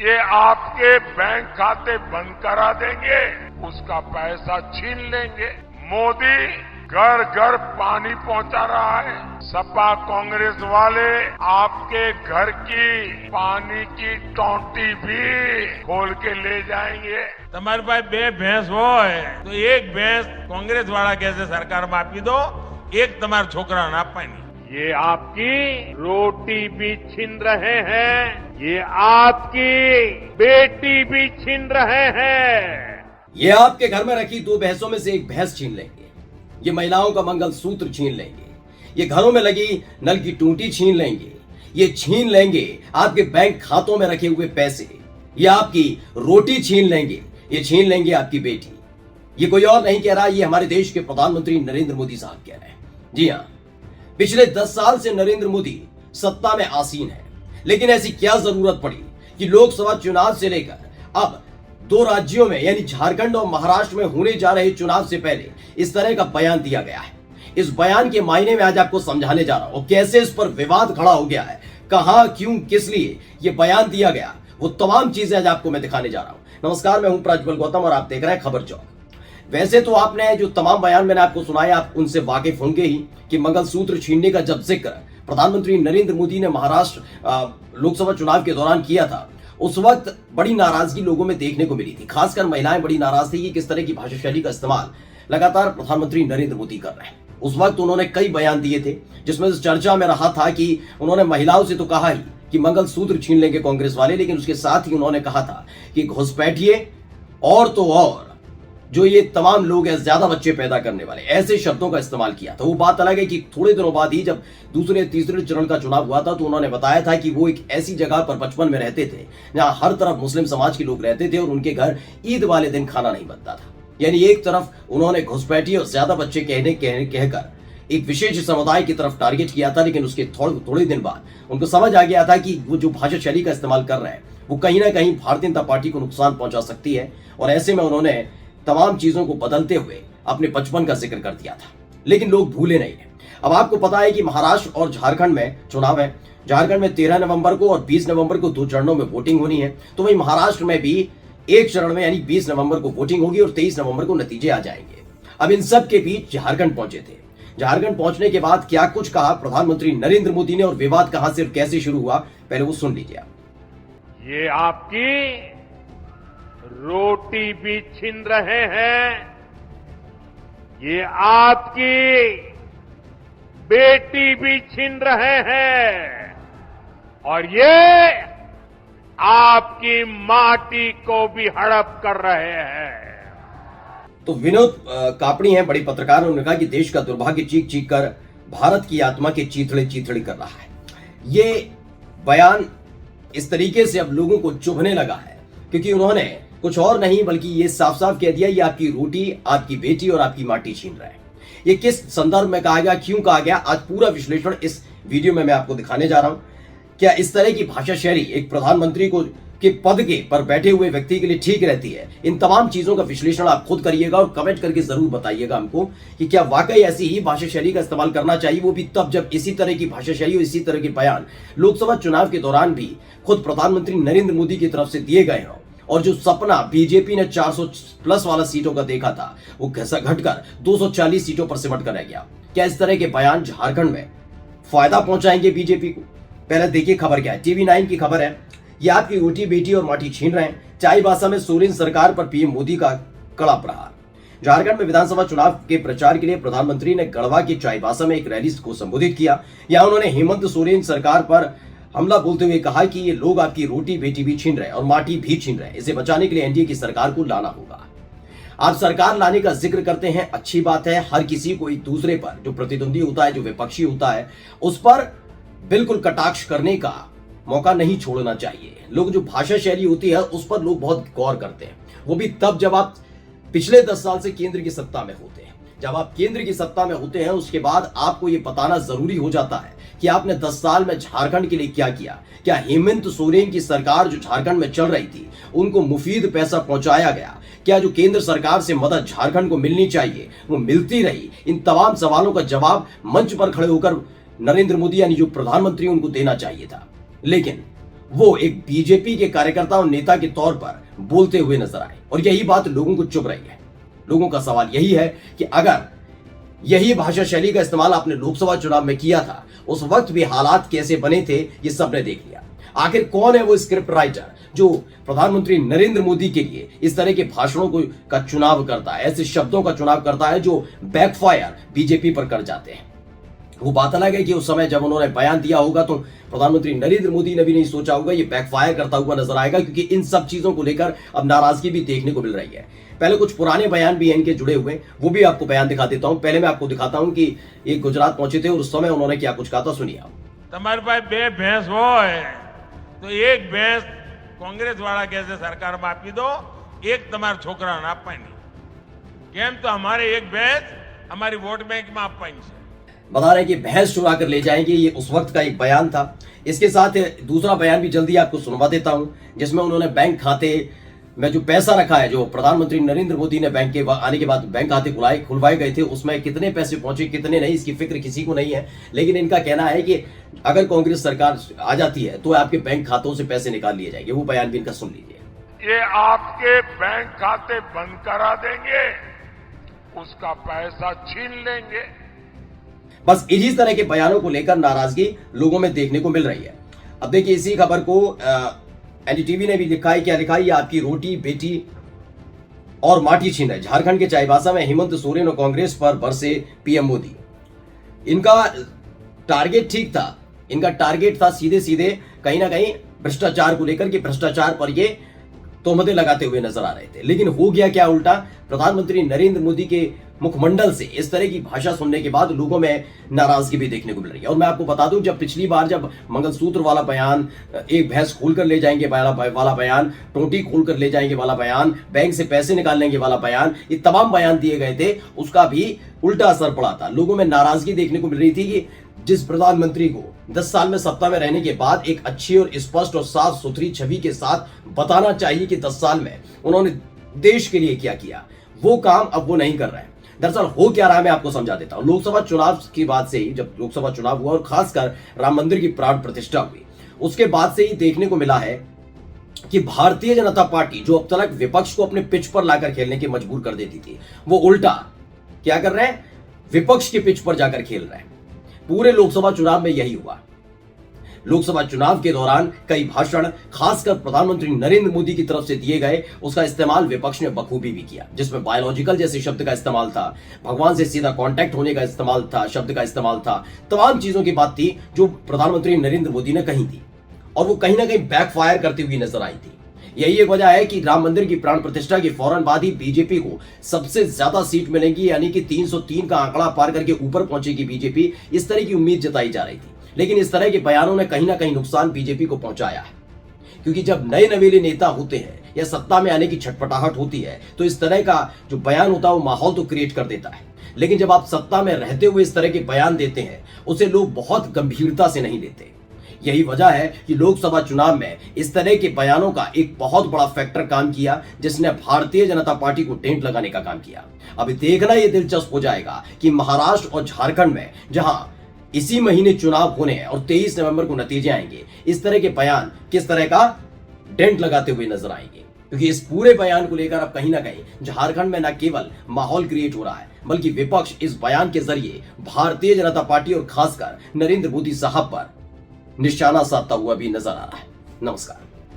ये आपके बैंक खाते बंद करा देंगे, उसका पैसा छीन लेंगे। मोदी घर घर पानी पहुंचा रहा है। सपा कांग्रेस वाले आपके घर की पानी की टोंटी भी खोल के ले जाएंगे। તમારી પાસે બે ભેંસ હોય તો એક ભેંસ કોંગ્રેસ વાળા કહેશે સરકારમાં આપી દો, એક તમારા છોકરાને આપવાની। ये आपकी रोटी भी छीन रहे हैं, ये आपकी बेटी भी छीन रहे हैं। ये आपके घर में रखी 2 भैंसों में से एक भैंस छीन लेंगे, ये महिलाओं का मंगलसूत्र छीन लेंगे, ये घरों में लगी नल की टूटी छीन लेंगे, ये छीन लेंगे आपके बैंक खातों में रखे हुए पैसे, ये आपकी रोटी छीन लेंगे, ये छीन लेंगे आपकी बेटी। ये कोई और नहीं कह रहा, ये हमारे देश के प्रधानमंत्री नरेंद्र मोदी साहब कह रहे हैं। जी हाँ, पिछले 10 साल से नरेंद्र मोदी सत्ता में आसीन है, लेकिन ऐसी क्या जरूरत पड़ी कि लोकसभा चुनाव से लेकर अब 2 राज्यों में यानी झारखंड और महाराष्ट्र में होने जा रहे चुनाव से पहले इस तरह का बयान दिया गया है। इस बयान के मायने में आज आपको समझाने जा रहा हूं, कैसे इस पर विवाद खड़ा हो गया है, कहां, क्यों, किस लिए ये बयान दिया गया, वो तमाम चीजें आज आपको मैं दिखाने जा रहा हूं। नमस्कार, मैं हूं प्रज्वल गौतम और आप देख रहे हैं खबर चौक। वैसे तो आपने जो तमाम बयान मैंने आपको सुनाए, आप उनसे वाकिफ होंगे ही कि मंगलसूत्र छीनने का जब जिक्र प्रधानमंत्री नरेंद्र मोदी ने महाराष्ट्र लोकसभा चुनाव के दौरान किया था, उस वक्त बड़ी नाराजगी लोगों में देखने को मिली थी। खासकर महिलाएं बड़ी नाराज थी कि किस तरह की भाषा शैली का इस्तेमाल लगातार प्रधानमंत्री नरेंद्र मोदी कर रहे हैं। उस वक्त उन्होंने कई बयान दिए थे, जिसमें चर्चा में रहा था कि उन्होंने महिलाओं से तो कहा ही कि मंगलसूत्र छीन लेंगे कांग्रेस वाले, लेकिन उसके साथ ही उन्होंने कहा था कि घुसपैठिए और तो और जो ये तमाम लोग हैं ज्यादा बच्चे पैदा करने वाले, ऐसे शब्दों का इस्तेमाल किया था। वो बात अलग है कि थोड़े दिनों बाद ही जब दूसरे तीसरे चरण का चुनाव हुआ था तो उन्होंने बताया था कि वो एक ऐसी जगह पर बचपन में रहते थे जहां हर तरफ मुस्लिम समाज के लोग रहते थे और उनके घर ईद वाले दिन खाना नहीं बनता था। यानी एक तरफ उन्होंने घुसपैठी और ज्यादा बच्चे कहकर एक विशेष समुदाय की तरफ टारगेट किया था, लेकिन उसके थोड़े दिन बाद उनको समझ आ गया था कि वो जो भाषा शैली का इस्तेमाल कर रहे हैं वो कहीं ना कहीं भारतीय जनता पार्टी को नुकसान पहुंचा सकती है, और ऐसे में उन्होंने तमाम चीजों को बदलते हुए अपने बचपन का जिक्र कर दिया था। लेकिन लोग भूले नहीं है। अब आपको पता है कि महाराष्ट्र और झारखंड में चुनाव है। झारखंड में 13 नवंबर को और 20 नवंबर को 2 चरणों में वोटिंग होनी है, तो वहीं महाराष्ट्र में भी एक चरण में यानी 20 नवंबर को वोटिंग होगी और 23 नवंबर को नतीजे आ जाएंगे। अब इन सब के बीच झारखंड पहुंचे थे। झारखंड पहुंचने के बाद क्या कुछ कहा प्रधानमंत्री नरेंद्र मोदी ने और विवाद कहां से और कैसे शुरू हुआ, पहले वो सुन लीजिए। ये आपकी रोटी भी छीन रहे हैं, ये आपकी बेटी भी छीन रहे हैं, और ये आपकी माटी को भी हड़प कर रहे हैं। तो विनोद कापड़ी हैं, बड़ी पत्रकार, उन्होंने कहा कि देश का दुर्भाग्य चीख चीख कर भारत की आत्मा के चीथड़े चीथड़ी कर रहा है। ये बयान इस तरीके से अब लोगों को चुभने लगा है क्योंकि उन्होंने कुछ और नहीं बल्कि ये साफ साफ कह दिया ये आपकी रोटी, आपकी बेटी और आपकी माटी छीन रहा है। ये किस संदर्भ में कहा गया, क्यों कहा गया, आज पूरा विश्लेषण इस वीडियो में मैं आपको दिखाने जा रहा हूं। क्या इस तरह की भाषा शैली एक प्रधानमंत्री को के पद के पर बैठे हुए व्यक्ति के लिए ठीक रहती है? इन तमाम चीजों का विश्लेषण आप खुद करिएगा और कमेंट करके जरूर बताइएगा हमको कि क्या वाकई ऐसी ही भाषा शैली का इस्तेमाल करना चाहिए, वो भी तब जब इसी तरह की भाषा शैली और इसी तरह के बयान लोकसभा चुनाव के दौरान भी खुद प्रधानमंत्री नरेंद्र मोदी की तरफ से दिए गए हों, और जो सपना बीजेपी ने 400 प्लस वाला सीटों का देखा था वो घटकर 240 सीटों पर सिमट कर रह गया। क्या इस तरह के बयान झारखंड में फायदा पहुंचाएंगे बीजेपी को? पहले देखिए खबर क्या है। टीवी 9 की खबर है, ये आपकी रोटी, बेटी और माटी छीन रहे हैं। चाईबासा में सोरेन सरकार पर पीएम मोदी का कड़ा प्रहार। झारखंड में विधानसभा चुनाव के प्रचार के लिए प्रधानमंत्री ने गढ़वा के चाईबासा में एक रैली को संबोधित किया। यहां उन्होंने हेमंत सोरेन सरकार पर हमला बोलते हुए कहा कि ये लोग आपकी रोटी, बेटी भी छीन रहे हैं और माटी भी छीन रहे हैं। इसे बचाने के लिए एनडीए की सरकार को लाना होगा। आप सरकार लाने का जिक्र करते हैं, अच्छी बात है। हर किसी को एक दूसरे पर, जो प्रतिद्वंदी होता है, जो विपक्षी होता है, उस पर बिल्कुल कटाक्ष करने का मौका नहीं छोड़ना चाहिए। लोग जो भाषा शैली होती है उस पर लोग बहुत गौर करते हैं, वो भी तब जब आप पिछले 10 साल से केंद्र की सत्ता में होते हैं। जब आप केंद्र की सत्ता में होते हैं उसके बाद आपको ये बताना जरूरी हो जाता है कि आपने 10 साल में झारखंड के लिए क्या किया। क्या हेमंत सोरेन की सरकार जो झारखंड में चल रही थी उनको मुफीद पैसा पहुंचाया गया? क्या जो केंद्र सरकार से मदद झारखंड को मिलनी चाहिए वो मिलती रही? इन तमाम सवालों का जवाब मंच पर खड़े होकर नरेंद्र मोदी यानी जो प्रधानमंत्री उनको देना चाहिए था, लेकिन वो एक बीजेपी के कार्यकर्ता और नेता के तौर पर बोलते हुए नजर आए और यही बात लोगों को चुभ रही है। लोगों का सवाल यही है कि अगर यही भाषा शैली का इस्तेमाल आपने लोकसभा चुनाव में किया था, उस वक्त भी हालात कैसे बने थे ये सबने देख लिया। आखिर कौन है वो स्क्रिप्ट राइटर जो प्रधानमंत्री नरेंद्र मोदी के लिए इस तरह के भाषणों का चुनाव करता है, ऐसे शब्दों का चुनाव करता है जो बैकफायर बीजेपी पर कर जाते हैं। वो बात अलग है कि उस समय जब उन्होंने बयान दिया होगा तो प्रधानमंत्री नरेंद्र मोदी ने भी नहीं सोचा होगा ये बैकफायर करता हुआ नजर आएगा, क्योंकि इन सब चीजों को लेकर अब नाराजगी भी देखने को मिल रही है। पहले कुछ पुराने बयान भी हैं इनके जुड़े हुए, वो भी आपको बयान दिखा देता हूं। पहले मैं आपको दिखाता हूं कि ये गुजरात पहुंचे थे और उस समय उन्होंने क्या कुछ कहा था, सुनिए आप। તમારી પાસે બે ભેંસ હોય તો એક ભેંસ કોંગ્રેસ વાળા કહે છે સરકારમાં આપી દો, એક તમારા છોકરાને આપવાની, કેમ તો અમારે એક ભેંસ અમારી વોટ બેંકમાં આપવાની છે। बता रहे हैं कि भैंस चुरा कर ले जाएंगे, ये उस वक्त का एक बयान था। इसके साथ दूसरा बयान भी जल्दी आपको सुनवा देता हूं, जिसमें उन्होंने बैंक खाते में जो पैसा रखा है, जो प्रधानमंत्री नरेंद्र मोदी ने बैंक के आने के बाद बैंक खाते खुलवाए गए थे, उसमें कितने पैसे पहुंचे कितने नहीं, इसकी फिक्र किसी को नहीं है। लेकिन इनका कहना है कि अगर कांग्रेस सरकार आ जाती है तो आपके बैंक खातों से पैसे निकाल लिए जाएंगे। वो बयान भी इनका सुन लीजिए। ये आपके बैंक खाते बंद करा देंगे, उसका पैसा छीन लेंगे। बस इसी तरह के बयानों को लेकर नाराजगी लोगों में देखने को मिल रही है। अब देखिए इसी खबर को एनडीटीवी ने भी लिखा है, क्या लिखा है, ये आपकी रोटी बेटी और माटी छीन रहे। झारखंड के चाईबासा में हेमंत सोरेन और कांग्रेस पर बरसे पीएम मोदी। इनका टारगेट ठीक था, इनका टारगेट था सीधे सीधे कहीं ना कहीं भ्रष्टाचार को लेकर, कि भ्रष्टाचार पर ये तोहमतें लगाते हुए नजर आ रहे थे। लेकिन हो गया क्या उल्टा, प्रधानमंत्री नरेंद्र मोदी के मुखमंडल से इस तरह की भाषा सुनने के बाद लोगों में नाराजगी भी देखने को मिल रही है। और मैं आपको बता दूं, जब पिछली बार जब मंगलसूत्र वाला बयान, एक भैंस खोलकर ले जाएंगे वाला बयान, टोटी खोलकर ले जाएंगे वाला बयान, बैंक से पैसे निकाल लेंगे वाला बयान, ये तमाम बयान दिए गए थे, उसका भी उल्टा असर पड़ा था। लोगों में नाराजगी देखने को मिल रही थी कि जिस प्रधानमंत्री को 10 साल में सत्ता में रहने के बाद एक अच्छी और स्पष्ट और साफ सुथरी छवि के साथ बताना चाहिए कि 10 साल में उन्होंने देश के लिए क्या किया, वो काम अब वो नहीं कर रहे हैं। दरअसल हो क्या रहा है मैं आपको समझा देता हूं। लोकसभा चुनाव की बाद से ही, जब लोकसभा चुनाव हुआ और खासकर राम मंदिर की प्राण प्रतिष्ठा हुई, उसके बाद से ही देखने को मिला है कि भारतीय जनता पार्टी जो अब तक विपक्ष को अपने पिच पर लाकर खेलने के मजबूर कर देती थी, वो उल्टा क्या कर रहे हैं, विपक्ष के पिच पर जाकर खेल रहे हैं। पूरे लोकसभा चुनाव में यही हुआ। लोकसभा चुनाव के दौरान कई भाषण खासकर प्रधानमंत्री नरेंद्र मोदी की तरफ से दिए गए, उसका इस्तेमाल विपक्ष ने बखूबी भी किया, जिसमें बायोलॉजिकल जैसे शब्द का इस्तेमाल था, भगवान से सीधा कांटेक्ट होने का इस्तेमाल था, शब्द का इस्तेमाल था, तमाम चीजों की बात थी जो प्रधानमंत्री नरेंद्र मोदी ने कही थी और वो कहीं ना कहीं बैकफायर करती हुई नजर आई थी। यही एक वजह है कि राम मंदिर की प्राण प्रतिष्ठा के फौरन बाद ही बीजेपी को सबसे ज्यादा सीट मिलेंगी, यानी कि 303 का आंकड़ा पार करके ऊपर पहुंचेगी बीजेपी, इस तरह की उम्मीद जताई जा रही थी। लेकिन इस तरह के बयानों ने कहीं ना कहीं नुकसान बीजेपी को पहुंचाया है, क्योंकि जब नए नवेले नेता होते हैं या सत्ता में आने की छटपटाहट होती है तो इस तरह का जो बयान होता है वो माहौल तो क्रिएट कर देता है। लेकिन जब आप सत्ता में रहते हुए इस तरह के बयान देते हैं, उसे लोग बहुत गंभीरता से नहीं लेते। यही वजह है कि लोकसभा चुनाव में इस तरह के बयानों का एक बहुत बड़ा फैक्टर काम किया, जिसने भारतीय जनता पार्टी को टेंट लगाने का काम किया। अभी देखना यह दिलचस्प हो जाएगा कि महाराष्ट्र और झारखंड में, जहां इसी महीने चुनाव होने हैं और 23 नवंबर को नतीजे आएंगे, इस तरह के बयान किस तरह का डेंट लगाते हुए नजर आएंगे। क्योंकि इस पूरे बयान को लेकर अब कहीं ना कहीं झारखंड में न केवल माहौल क्रिएट हो रहा है, बल्कि विपक्ष इस बयान के जरिए भारतीय जनता पार्टी और खासकर नरेंद्र मोदी साहब पर निशाना साधता हुआ भी नजर आ रहा है। नमस्कार।